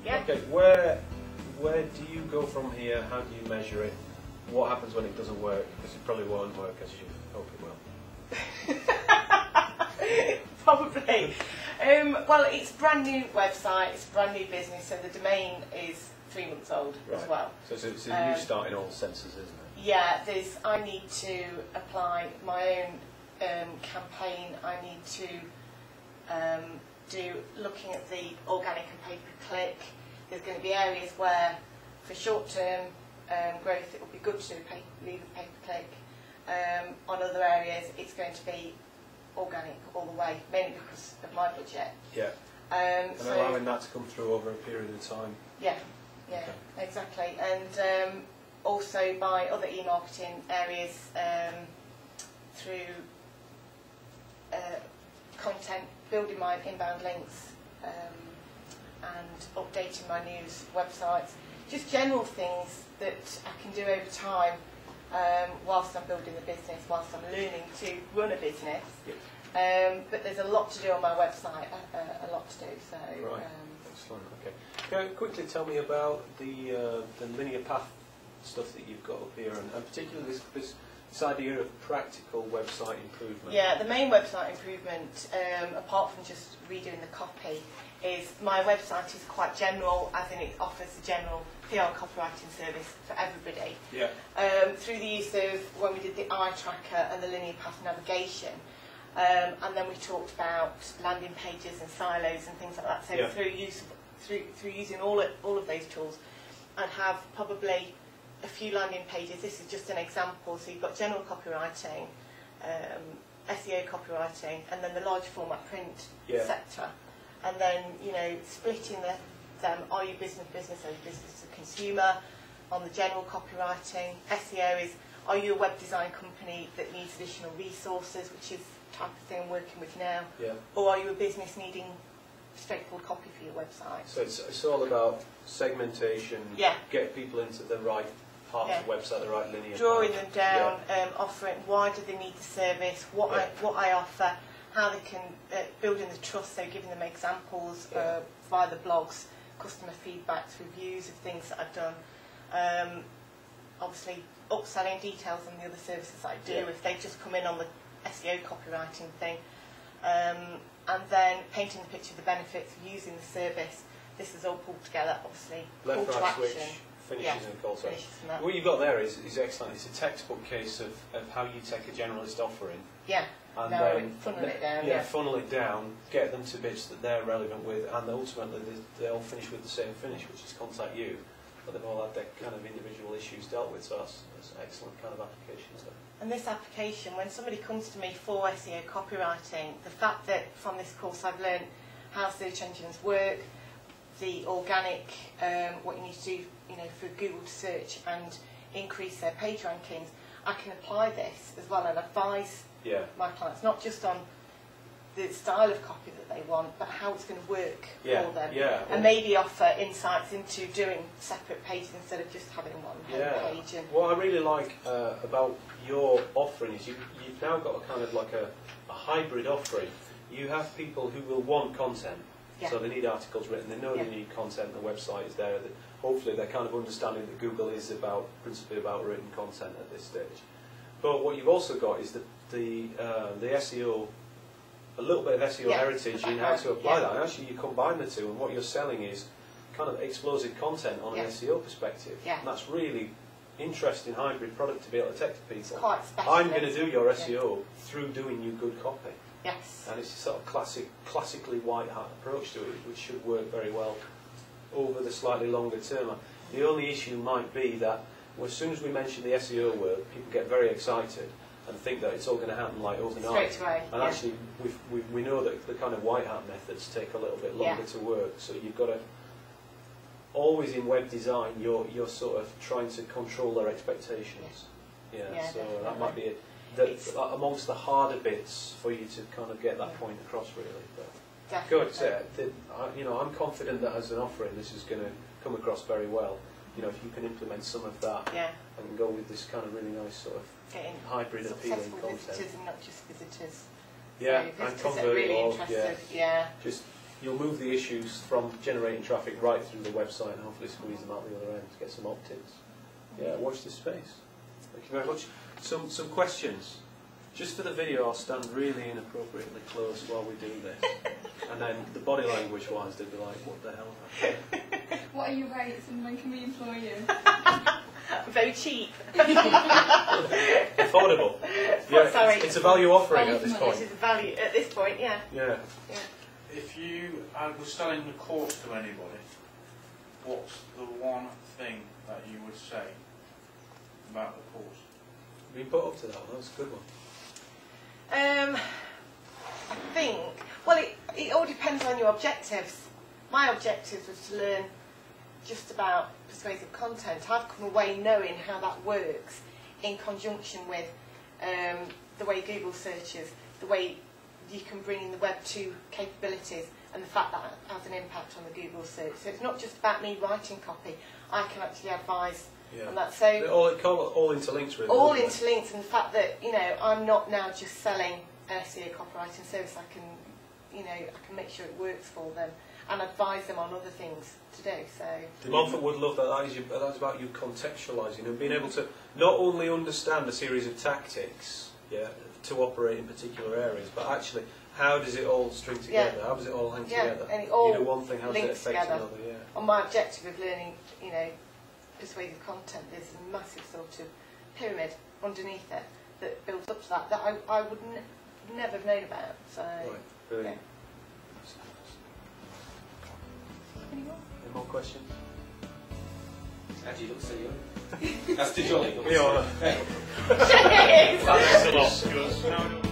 Yeah. Okay, where do you go from here? How do you measure it? What happens when it doesn't work? Because it probably won't work as you hope it will. Probably. Well, it's a brand new website, it's a brand new business, so the domain is 3 months old as well. So it's a new start in all senses, isn't it? Yeah, I need to apply my own campaign. I need to do looking at the organic and pay-per-click. There's going to be areas where, for short-term growth, it will be good to leave a pay-per-click. On other areas, it's going to be organic all the way, mainly because of my budget. Yeah. And so allowing that to come through over a period of time. Yeah, yeah, okay. Exactly. And also by other e-marketing areas through content, building my inbound links and updating my news websites. Just general things that I can do over time whilst I'm building the business, whilst I'm learning to run a business. Yep. But there's a lot to do on my website, a lot to do. So. Right. Excellent. Okay. Can you quickly tell me about the linear path stuff that you've got up here, and particularly this idea of practical website improvement? Yeah, the main website improvement, apart from just redoing the copy, is my website is quite general, as in it offers a general PR copywriting service for everybody. Yeah. Through the use of, when we did the eye tracker and the linear path navigation, and then we talked about landing pages and silos and things like that. So yeah. through using all of those tools, I'd have probably a few landing pages. This is just an example. So you've got general copywriting, SEO copywriting, and then the large format print sector. And then, splitting them, are you business, are you business to consumer? On the general copywriting, SEO is, are you a web design company that needs additional resources, which is the type of thing I'm working with now? Yeah. Or are you a business needing straightforward copy for your website? So it's all about segmentation, get people into the right parts of the website, the right linear drawing them down, offering, why do they need the service, what I offer, how they can build in the trust, so giving them examples via the blogs, customer feedbacks, reviews of things that I've done. Obviously, upselling details on the other services I do if they just come in on the SEO copywriting thing. And then painting the picture of the benefits of using the service. This is all pulled together, obviously. Left, right switch, finishes and call to action. What you've got there is excellent. It's a textbook case of how you take a generalist offering. Yeah. And funnel it down. Funnel it down, get them to bits that they're relevant with, and ultimately they all finish with the same finish, which is contact you. But they've all had their kind of individual issues dealt with, so that's excellent kind of applications there. And this application, when somebody comes to me for SEO copywriting, the fact that from this course I've learned how search engines work, the organic, what you need to do, for Google to search and increase their page rankings, I can apply this as well and advise my clients, not just on the style of copy that they want, but how it's going to work for them. And maybe offer insights into doing separate pages instead of just having one page. And what I really like about your offering is you've now got a kind of like a hybrid offering. You have people who will want content, so they need articles written, they know they need content, the website is there, that hopefully they're kind of understanding that Google is principally about written content at this stage. But what you've also got is the SEO, a little bit of SEO heritage in how to apply that. And actually you combine the two, and what you're selling is kind of explosive content on an SEO perspective. And that's really interesting hybrid product to be able to take to people. Quite I'm going to do your SEO through doing you good copy. Yes. And it's a sort of classically white hat approach to it, which should work very well over the slightly longer term. The only issue might be that as soon as we mention the SEO word, people get very excited and think that it's all going to happen like overnight. Straight away. And actually, we know that the kind of white hat methods take a little bit longer to work. So you've got to always in web design, you're sort of trying to control their expectations. So definitely. That might be amongst the harder bits for you to kind of get that point across, really. But good. I'm confident that as an offering, this is going to come across very well. If you can implement some of that and go with this kind of really nice sort of hybrid appealing content. Visitors and not just visitors. And convert really all. interested. Just you'll move the issues from generating traffic right through the website and hopefully squeeze them out the other end to get some opt-ins. Yeah, watch this space. Thank you very much. Some questions. Just for the video, I'll stand really inappropriately close while we do this. And then the body language wise, they'd be like, what the hell happened? What are your rates and when can we employ you? Very cheap. Affordable. Yeah, Sorry. it's a value offering at this It point. is a value at this point, yeah. Yeah. If you were selling the course to anybody, what's the one thing that you would say about the course? Been put up to that one, that's a good one. I think, well, it all depends on your objectives. My objectives was to learn just about persuasive content. I've come away knowing how that works in conjunction with the way Google searches, the way you can bring in the Web 2 capabilities, and the fact that it has an impact on the Google search. So it's not just about me writing copy, I can actually advise on that. So it all interlinks really. all interlinked, and the fact that, you know, I'm not now just selling an SEO copywriting service. I can, you know, I can make sure it works for them and advise them on other things to do. So Montfort would love that. That's about you contextualising and being able to not only understand a series of tactics, yeah, to operate in particular areas, but actually how does it all string together? Yeah. How does it all hang Yeah, together? and it all you do one thing, how does it links affect together. another? Yeah. on my objective of learning, you know, persuasive content, there's a massive sort of pyramid underneath it that builds up to that I would never have known about. So, Right, brilliant. Any more? Any more questions? Actually, you look so young. That's too jolly. Yeah. Cheers! That's a lot.